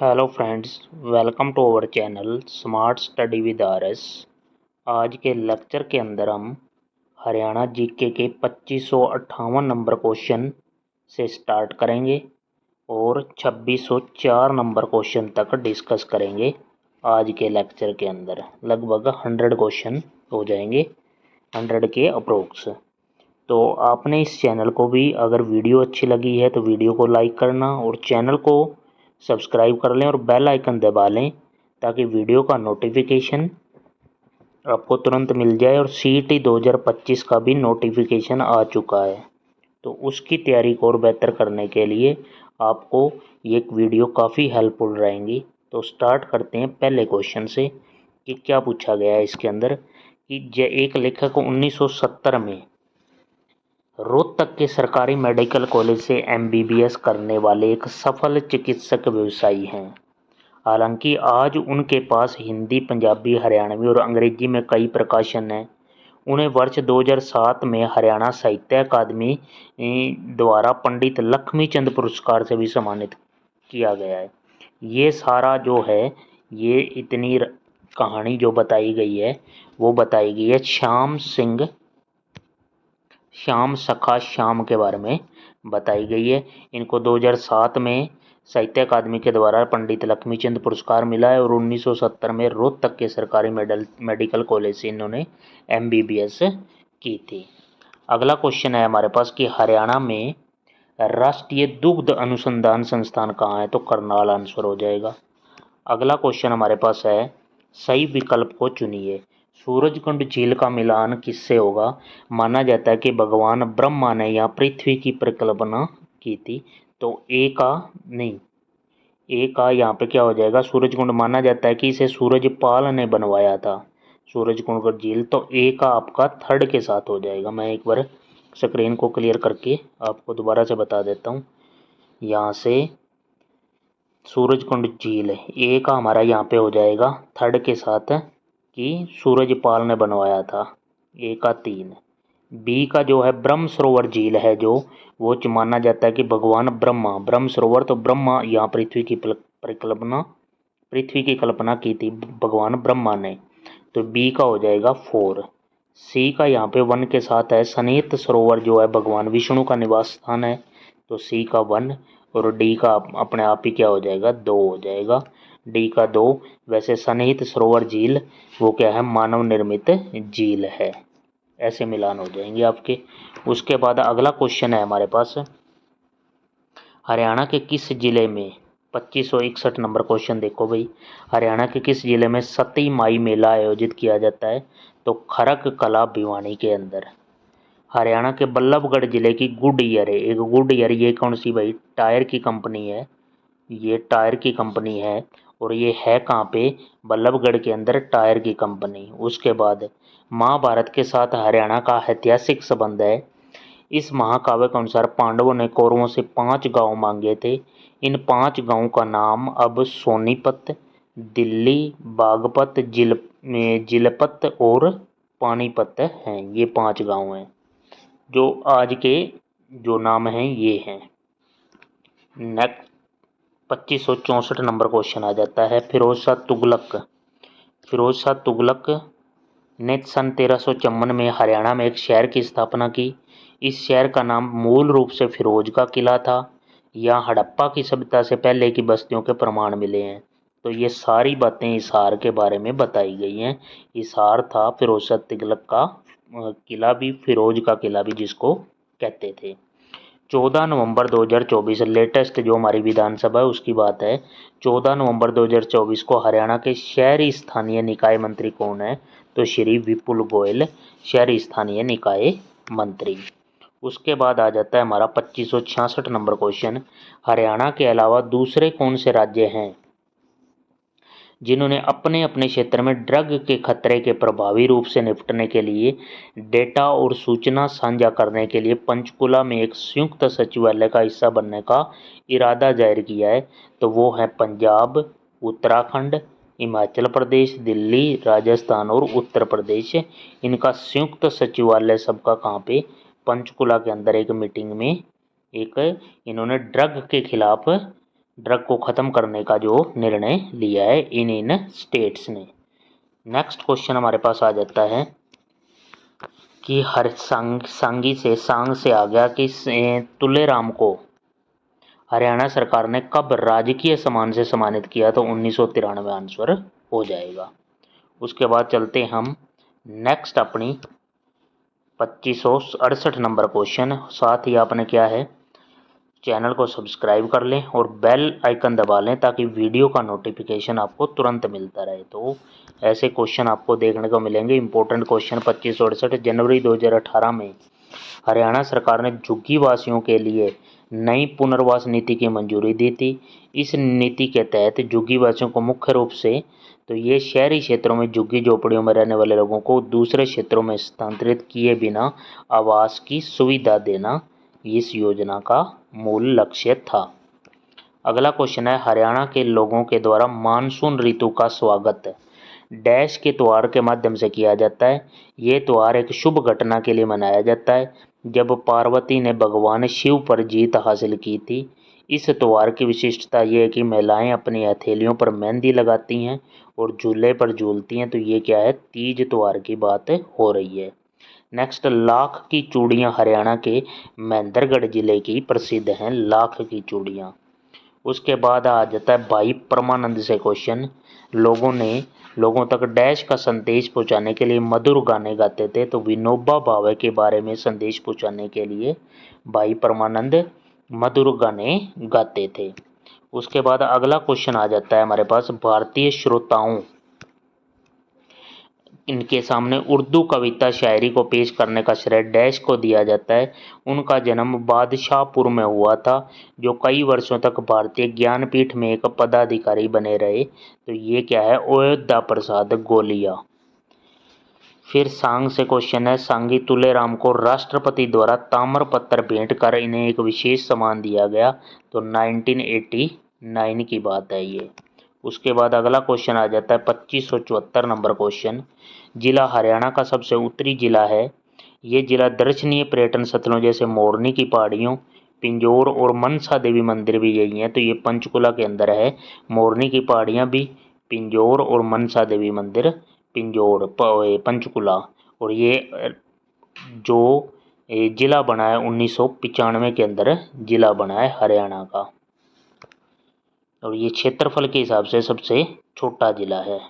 Hello friends, welcome to our channel smart study with RS. आज के lecture के अंदर हम हरियाणा जीके के 2558 नंबर क्वेश्चन से स्टार्ट करेंगे और 2604 नंबर क्वेश्चन तक डिस्कस करेंगे। आज के लेक्चर के अंदर लगभग 100 क्वेश्चन हो जाएंगे, 100 के अप्रोक्स। तो आपने इस चैनल को भी, अगर वीडियो अच्छी लगी है तो वीडियो को लाइक करना और चैनल को सब्सक्राइब कर लें और बेल आइकन दबा लें ताकि वीडियो का नोटिफिकेशन आपको तुरंत मिल जाए। और सीईटी 2025 का भी नोटिफिकेशन आ चुका है, तो उसकी तैयारी को और बेहतर करने के लिए आपको ये वीडियो काफ़ी हेल्पफुल रहेंगी। तो स्टार्ट करते हैं पहले क्वेश्चन से कि क्या पूछा गया है इसके अंदर कि एक लेखक 1970 में रोहतक के सरकारी मेडिकल कॉलेज से एमबीबीएस करने वाले एक सफल चिकित्सक व्यवसायी हैं। हालांकि आज उनके पास हिंदी, पंजाबी, हरियाणवी और अंग्रेजी में कई प्रकाशन हैं। उन्हें वर्ष 2007 में हरियाणा साहित्य अकादमी द्वारा पंडित लक्ष्मीचंद पुरस्कार से भी सम्मानित किया गया है। ये सारा जो है, ये इतनी कहानी जो बताई गई है वो बताई गई है श्याम सखा श्याम के बारे में बताई गई है। इनको 2007 में साहित्य अकादमी के द्वारा पंडित लक्ष्मीचंद पुरस्कार मिला है और 1970 में रोहतक के सरकारी मेडिकल कॉलेज से इन्होंने एमबीबीएस की थी। अगला क्वेश्चन है हमारे पास कि हरियाणा में राष्ट्रीय दुग्ध अनुसंधान संस्थान कहाँ है, तो करनाल आंसर हो जाएगा। अगला क्वेश्चन हमारे पास है, सही विकल्प को चुनिए। सूरजकुंड झील का मिलान किससे होगा? माना जाता है कि भगवान ब्रह्मा ने यहाँ पृथ्वी की परिकल्पना की थी। तो ए का यहाँ पे क्या हो जाएगा? सूरजकुंड। माना जाता है कि इसे सूरजपाल ने बनवाया था, सूरजकुंड का झील। तो ए का आपका थर्ड के साथ हो जाएगा। मैं एक बार स्क्रीन को क्लियर करके आपको दोबारा से बता देता हूँ। यहाँ से सूरजकुंड झील ए का हमारा यहाँ पे हो जाएगा थर्ड के साथ कि सूरजपाल ने बनवाया था। ए का 3। बी का जो है ब्रह्म सरोवर झील है जो वो माना जाता है कि भगवान ब्रह्म सरोवर, तो ब्रह्मा यहाँ पृथ्वी की कल्पना की थी भगवान ब्रह्मा ने। तो बी का हो जाएगा 4। सी का यहाँ पे 1 के साथ है सनेत सरोवर जो है भगवान विष्णु का निवास स्थान है। तो सी का 1 और डी का अपने आप ही क्या हो जाएगा? 2 हो जाएगा। डी का 2। वैसे सनेत सरोवर झील वो क्या है? मानव निर्मित झील है। ऐसे मिलान हो जाएंगे आपके। उसके बाद अगला क्वेश्चन है हमारे पास, हरियाणा के किस जिले में 2561 नंबर क्वेश्चन देखो भाई, हरियाणा के किस जिले में सती माई मेला आयोजित किया जाता है? तो खरक कला भिवानी के अंदर। हरियाणा के बल्लभगढ़ जिले की गुडईयर है। एक गुडईयर ये कौन सी भाई? टायर की कंपनी है। ये टायर की कंपनी है और ये है कहाँ पे? बल्लभगढ़ के अंदर टायर की कंपनी। उसके बाद महाभारत के साथ हरियाणा का ऐतिहासिक संबंध है। इस महाकाव्य के अनुसार पांडवों ने कौरवों से 5 गांव मांगे थे। इन 5 गांवों का नाम अब सोनीपत, दिल्ली, बागपत, जिलपत और पानीपत हैं। ये 5 गांव हैं जो आज के जो नाम हैं ये हैं। नेक्स्ट 2564 नंबर क्वेश्चन आ जाता है, फिरोज शाह तुगलक ने सन 1354 में हरियाणा में एक शहर की स्थापना की। इस शहर का नाम मूल रूप से फिरोज का किला था। यहाँ हड़प्पा की सभ्यता से पहले की बस्तियों के प्रमाण मिले हैं। तो ये सारी बातें हिसार के बारे में बताई गई हैं। हिसार था फिरोज शाह तुगलक का किला भी, फिरोज का किला भी जिसको कहते थे। 14 नवंबर 2024 लेटेस्ट जो हमारी विधानसभा है उसकी बात है। 14 नवंबर 2024 को हरियाणा के शहरी स्थानीय निकाय मंत्री कौन है? तो श्री विपुल गोयल शहरी स्थानीय निकाय मंत्री। उसके बाद आ जाता है हमारा 2566 नंबर क्वेश्चन, हरियाणा के अलावा दूसरे कौन से राज्य हैं जिन्होंने अपने अपने क्षेत्र में ड्रग के खतरे के प्रभावी रूप से निपटने के लिए डेटा और सूचना साझा करने के लिए पंचकुला में एक संयुक्त सचिवालय का हिस्सा बनने का इरादा जाहिर किया है? तो वो है पंजाब, उत्तराखंड, हिमाचल प्रदेश, दिल्ली, राजस्थान और उत्तर प्रदेश। इनका संयुक्त सचिवालय सबका कहाँ पे? पंचकुला के अंदर एक मीटिंग में एक इन्होंने ड्रग के खिलाफ ड्रग को ख़त्म करने का जो निर्णय लिया है इन स्टेट्स ने। नेक्स्ट क्वेश्चन हमारे पास आ जाता है कि सांगी से आ गया कि तुलेराम को हरियाणा सरकार ने कब राजकीय सम्मान से सम्मानित किया, तो 1993 आंसर हो जाएगा। उसके बाद चलते हम नेक्स्ट अपनी 2568 नंबर क्वेश्चन। साथ ही आपने क्या है, चैनल को सब्सक्राइब कर लें और बेल आइकन दबा लें ताकि वीडियो का नोटिफिकेशन आपको तुरंत मिलता रहे। तो ऐसे क्वेश्चन आपको देखने को मिलेंगे। Important question 2568। जनवरी 2018 में हरियाणा सरकार ने झुग्गी वासियों के लिए नई पुनर्वास नीति की मंजूरी दी थी। इस नीति के तहत झुग्गी वासियों को मुख्य रूप से तो ये शहरी क्षेत्रों में झुग्गी झोपड़ियों में रहने वाले लोगों को दूसरे क्षेत्रों में स्थानांतरित किए बिना आवास की सुविधा देना इस योजना का मूल लक्ष्य था। अगला क्वेश्चन है, हरियाणा के लोगों के द्वारा मानसून ऋतु का स्वागत डैश के त्योहार के माध्यम से किया जाता है। ये त्योहार एक शुभ घटना के लिए मनाया जाता है जब पार्वती ने भगवान शिव पर जीत हासिल की थी। इस त्योहार की विशिष्टता ये है कि महिलाएं अपनी हथेलियों पर मेहंदी लगाती हैं और झूले पर झूलती हैं। तो ये क्या है, तीज त्योहार की बात हो रही है। नेक्स्ट, लाख की चूड़ियाँ हरियाणा के महेंद्रगढ़ जिले की प्रसिद्ध हैं, लाख की चूड़ियाँ। उसके बाद आ जाता है भाई परमानंद से क्वेश्चन। लोगों तक डैश का संदेश पहुंचाने के लिए मधुर गाने गाते थे। तो विनोबा भावे के बारे में संदेश पहुंचाने के लिए भाई परमानंद मधुर गाने गाते थे। उसके बाद अगला क्वेश्चन आ जाता है हमारे पास, भारतीय श्रोताओं इनके सामने उर्दू कविता शायरी को पेश करने का श्रेय डैश को दिया जाता है। उनका जन्म बादशाहपुर में हुआ था, जो कई वर्षों तक भारतीय ज्ञानपीठ में एक पदाधिकारी बने रहे। तो ये क्या है, अयोध्या प्रसाद गोलिया। फिर सांग से क्वेश्चन है, सांगी तुलेराम को राष्ट्रपति द्वारा ताम्रपत्र भेंट कर इन्हें एक विशेष सम्मान दिया गया। तो 1989 की बात है ये। उसके बाद अगला क्वेश्चन आ जाता है 2574 नंबर क्वेश्चन। जिला हरियाणा का सबसे उत्तरी जिला है। ये जिला दर्शनीय पर्यटन स्थलों जैसे मोरनी की पहाड़ियों, पिंजौर और मनसा देवी मंदिर भी यही हैं। तो ये पंचकुला के अंदर है, मोरनी की पहाड़ियाँ भी पिंजौर और मनसा देवी मंदिर पिंजौर पंचकुला। और ये जो जिला बना है 1995 के अंदर जिला बना है हरियाणा का, और ये क्षेत्रफल के हिसाब से सबसे छोटा जिला है।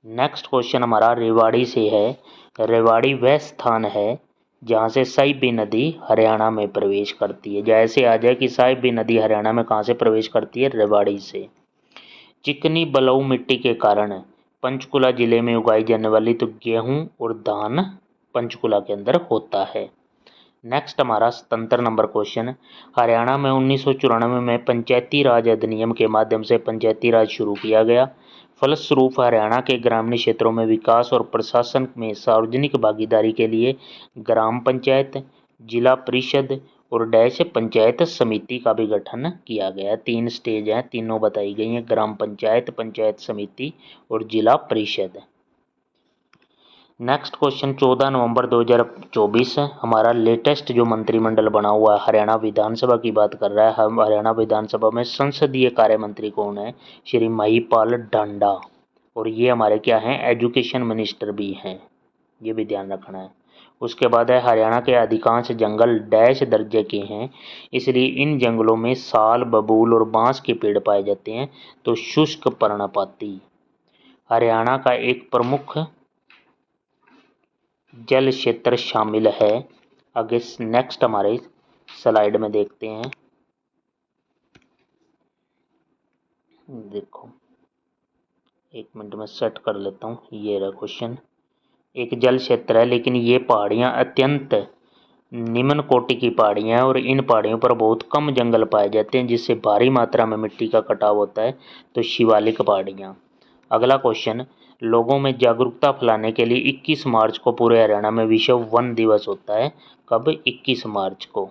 नेक्स्ट क्वेश्चन हमारा रेवाड़ी से है। रेवाड़ी वह स्थान है जहाँ से साहिबी नदी हरियाणा में प्रवेश करती है। जैसे आ जाए कि साहिबी नदी हरियाणा में कहाँ से प्रवेश करती है, रेवाड़ी से। चिकनी बलुई मिट्टी के कारण पंचकुला जिले में उगाई जाने वाली तो गेहूं और धान पंचकुला के अंदर होता है। नेक्स्ट हमारा 77 नंबर क्वेश्चन, हरियाणा में 1994 में पंचायती राज अधिनियम के माध्यम से पंचायती राज शुरू किया गया। फलस्वरूप हरियाणा के ग्रामीण क्षेत्रों में विकास और प्रशासन में सार्वजनिक भागीदारी के लिए ग्राम पंचायत, जिला परिषद और डैश पंचायत समिति का भी गठन किया गया। 3 स्टेज हैं, तीनों बताई गई हैं, ग्राम पंचायत, पंचायत समिति और जिला परिषद। नेक्स्ट क्वेश्चन 14 नवंबर 2024 हमारा लेटेस्ट जो मंत्रिमंडल बना हुआ है हरियाणा विधानसभा की बात कर रहा है। हम हरियाणा विधानसभा में संसदीय कार्य मंत्री कौन है, श्री महिपाल ढांडा। और ये हमारे क्या हैं, एजुकेशन मिनिस्टर भी हैं, ये भी ध्यान रखना है। उसके बाद है, हरियाणा के अधिकांश जंगल डैश दर्जे के हैं, इसलिए इन जंगलों में साल, बबूल और बांस के पेड़ पाए जाते हैं। तो शुष्क पर्णपाती। हरियाणा का एक प्रमुख जल क्षेत्र शामिल है। आगे नेक्स्ट हमारे स्लाइड में देखते हैं, देखो 1 मिनट में सेट कर लेता हूँ। ये रहा क्वेश्चन, एक जल क्षेत्र है लेकिन ये पहाड़ियाँ अत्यंत निम्न कोटि की पहाड़ियाँ हैं और इन पहाड़ियों पर बहुत कम जंगल पाए जाते हैं, जिससे भारी मात्रा में मिट्टी का कटाव होता है। तो शिवालिक पहाड़ियाँ। अगला क्वेश्चन, लोगों में जागरूकता फैलाने के लिए 21 मार्च को पूरे हरियाणा में विश्व वन दिवस होता है। कब, 21 मार्च को।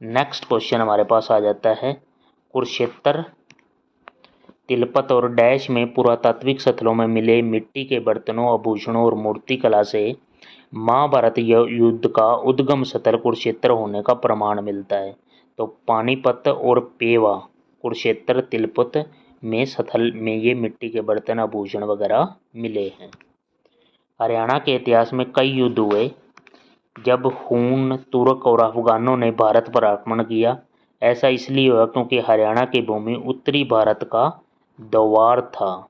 नेक्स्ट क्वेश्चन हमारे पास आ जाता है, कुरुक्षेत्र, तिलपत और डैश में पुरातात्विक स्थलों में मिले मिट्टी के बर्तनों, आभूषणों और मूर्ति कला से महाभारत युद्ध का उद्गम स्थल कुरुक्षेत्र होने का प्रमाण मिलता है। तो पानीपत और पेवा, कुरुक्षेत्र, तिलपुत में स्थल में ये मिट्टी के बर्तन, आभूषण वगैरह मिले हैं। हरियाणा के इतिहास में कई युद्ध हुए जब हूण, तुर्क और अफगानों ने भारत पर आक्रमण किया। ऐसा इसलिए हुआ क्योंकि हरियाणा की भूमि उत्तरी भारत का द्वार था।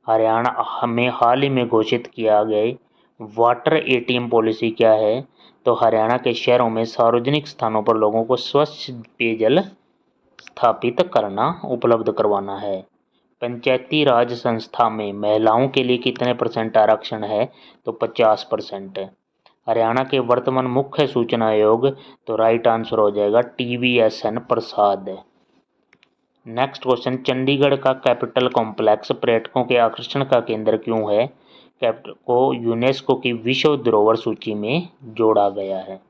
हरियाणा में हाल ही में घोषित किया गए वाटर एटीएम पॉलिसी क्या है? तो हरियाणा के शहरों में सार्वजनिक स्थानों पर लोगों को स्वच्छ पेयजल स्थापित करना, उपलब्ध करवाना है। पंचायती राज संस्था में महिलाओं के लिए कितने % आरक्षण है? तो 50%। हरियाणा के वर्तमान मुख्य सूचना आयोग, तो राइट आंसर हो जाएगा TVSN प्रसाद। नेक्स्ट क्वेश्चन, चंडीगढ़ का कैपिटल कॉम्प्लेक्स पर्यटकों के आकर्षण का केंद्र क्यों है? को यूनेस्को की विश्व धरोहर सूची में जोड़ा गया है।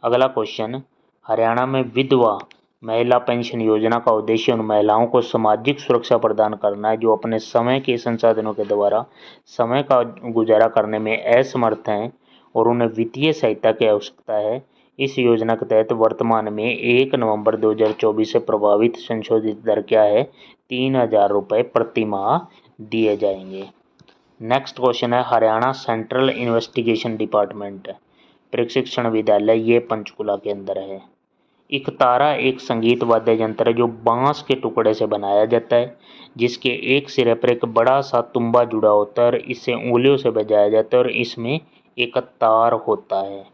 अगला क्वेश्चन, हरियाणा में विधवा महिला पेंशन योजना का उद्देश्य उन महिलाओं को सामाजिक सुरक्षा प्रदान करना है जो अपने समय के संसाधनों के द्वारा समय का गुजारा करने में असमर्थ हैं और उन्हें वित्तीय सहायता की आवश्यकता है। इस योजना के तहत वर्तमान में 1 नवंबर 2024 से प्रभावित संशोधित दर क्या है? 3000 रुपये प्रति माह दिए जाएंगे। नेक्स्ट क्वेश्चन है, हरियाणा सेंट्रल इन्वेस्टिगेशन डिपार्टमेंट प्रशिक्षण विद्यालय, ये पंचकुला के अंदर है। इकतारा एक संगीत वाद्य यंत्र है जो बांस के टुकड़े से बनाया जाता है, जिसके एक सिरे पर एक बड़ा सा तुम्बा जुड़ा होता है और इसे उंगलियों से बजाया जाता है और इसमें एक तार होता है।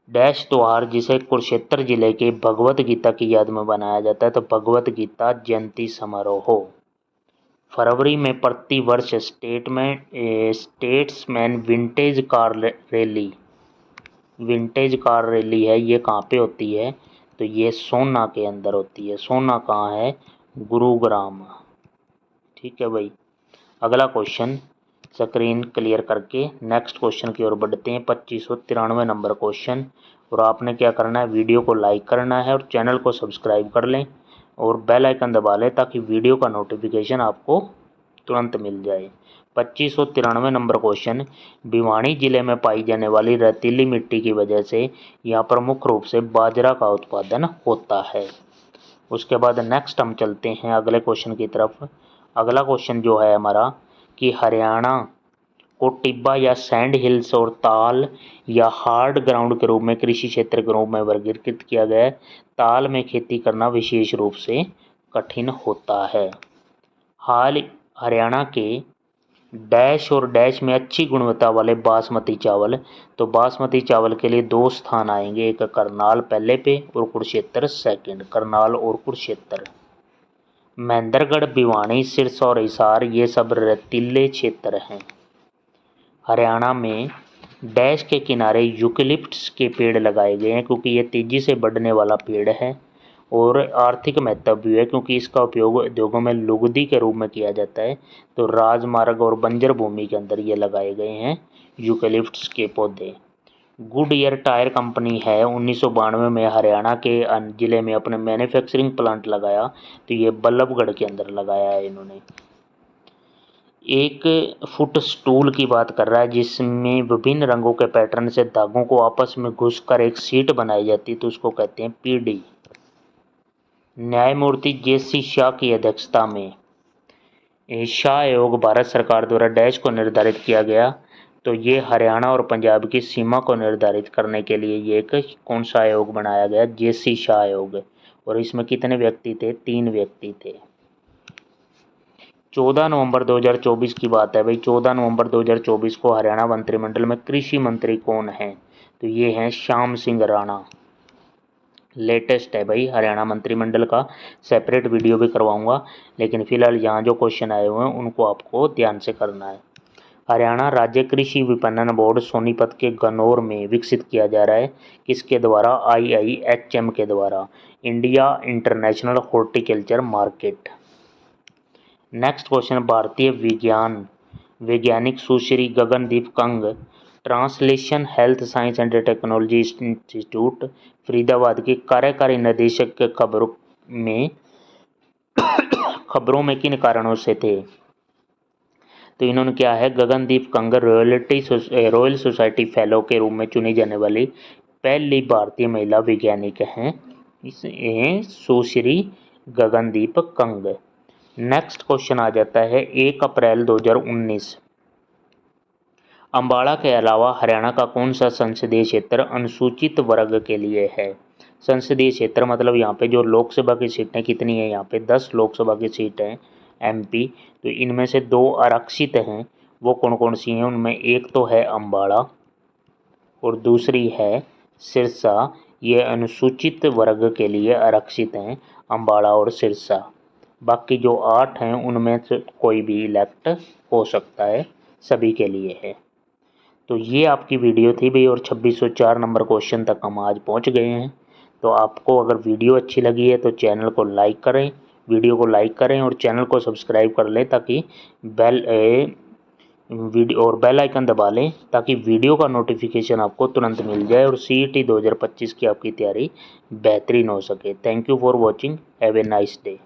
डैश त्योहार जिसे कुरुक्षेत्र जिले के भगवत गीता की याद में बनाया जाता है, तो भगवत गीता जयंती समारोह। फरवरी में प्रति वर्ष स्टेट्समैन विंटेज कार रैली है, ये कहाँ पे होती है? तो ये सोना के अंदर होती है। सोना कहाँ है? गुरुग्राम। ठीक है भाई। अगला क्वेश्चन स्क्रीन क्लियर करके नेक्स्ट क्वेश्चन की ओर बढ़ते हैं। 2593 नंबर क्वेश्चन, और आपने क्या करना है, वीडियो को लाइक करना है और चैनल को सब्सक्राइब कर लें और बेल आइकन दबा लें ताकि वीडियो का नोटिफिकेशन आपको तुरंत मिल जाए। 2593 नंबर क्वेश्चन, भिवानी जिले में पाई जाने वाली रेतीली मिट्टी की वजह से यहाँ पर मुख्य रूप से बाजरा का उत्पादन होता है। उसके बाद नेक्स्ट हम चलते हैं अगले क्वेश्चन की तरफ। अगला क्वेश्चन जो है हमारा कि हरियाणा को टिब्बा या सैंड हिल्स और ताल या हार्ड ग्राउंड के रूप में कृषि क्षेत्र के रूप में वर्गीकृत किया गया है। ताल में खेती करना विशेष रूप से कठिन होता है। हाल हरियाणा के डैश और डैश में अच्छी गुणवत्ता वाले बासमती चावल, तो बासमती चावल के लिए 2 स्थान आएंगे, एक करनाल पहले पे और कुरुक्षेत्र सेकंड। करनाल और कुरुक्षेत्र। महेंद्रगढ़, भिवानी, सिरसा और हिसार ये सब रेतीले क्षेत्र हैं। हरियाणा में डैश के किनारे यूकेलिप्टस के पेड़ लगाए गए हैं क्योंकि ये तेजी से बढ़ने वाला पेड़ है और आर्थिक महत्व भी है क्योंकि इसका उपयोग उद्योगों में लुगदी के रूप में किया जाता है। तो राजमार्ग और बंजर भूमि के अंदर ये लगाए गए हैं यूकेलिप्टस के पौधे। गुडईयर टायर कंपनी है 1992 में हरियाणा के जिले में अपने मैन्युफैक्चरिंग प्लांट लगाया, तो ये बल्लभगढ़ के अंदर लगाया है इन्होंने। एक फुट स्टूल की बात कर रहा है जिसमें विभिन्न रंगों के पैटर्न से धागों को आपस में घुसकर एक सीट बनाई जाती है, तो उसको कहते हैं पीढ़ी। न्यायमूर्ति JC शाह की अध्यक्षता में शाह आयोग भारत सरकार द्वारा डैश को निर्धारित किया गया, तो ये हरियाणा और पंजाब की सीमा को निर्धारित करने के लिए ये एक कौन सा आयोग बनाया गया? JC शाह आयोग। और इसमें कितने व्यक्ति थे? 3 व्यक्ति थे। 14 नवंबर 2024 की बात है भाई। 14 नवंबर 2024 को हरियाणा मंत्रिमंडल में कृषि मंत्री कौन है? तो ये हैं श्याम सिंह राणा। लेटेस्ट है भाई, हरियाणा मंत्रिमंडल का सेपरेट वीडियो भी करवाऊंगा, लेकिन फिलहाल यहाँ जो क्वेश्चन आए हुए हैं उनको आपको ध्यान से करना है। हरियाणा राज्य कृषि विपणन बोर्ड सोनीपत के गनौर में विकसित किया जा रहा है, किसके द्वारा? IIHM के द्वारा, India international horticulture market. Next question, भारतीय वैज्ञानिक सुश्री Gagandeep Kang translation health science and technology institute Faridabad के कार्यकारी निदेशक के खबरों में किन कारणों से थे? तो इन्होंने क्या है, Gagandeep Kang royal society fellow के रूप में चुनी जाने वाली पहली भारतीय महिला वैज्ञानिक हैं सुश्री गगनदीप कंग। नेक्स्ट क्वेश्चन आ जाता है 1 अप्रैल 2019। अम्बाला के अलावा हरियाणा का कौन सा संसदीय क्षेत्र अनुसूचित वर्ग के लिए है? संसदीय क्षेत्र मतलब यहाँ पे जो लोकसभा की सीटें कितनी है, यहाँ पे 10 लोकसभा की सीट हैं MP, तो इनमें से 2 आरक्षित हैं। वो कौन कौन सी हैं? उनमें एक तो है अम्बाला और दूसरी है सिरसा। ये अनुसूचित वर्ग के लिए आरक्षित हैं, अम्बाला और सिरसा। बाकी जो 8 हैं उनमें से कोई भी इलेक्ट हो सकता है, सभी के लिए है। तो ये आपकी वीडियो थी भाई, और 2604 नंबर क्वेश्चन तक हम आज पहुंच गए हैं। तो आपको अगर वीडियो अच्छी लगी है तो चैनल को लाइक करें, वीडियो को लाइक करें और चैनल को सब्सक्राइब कर लें, ताकि बेल आइकन दबा लें ताकि वीडियो का नोटिफिकेशन आपको तुरंत मिल जाए और CET 2025 की आपकी तैयारी बेहतरीन हो सके। Thank you for watching, have a nice day.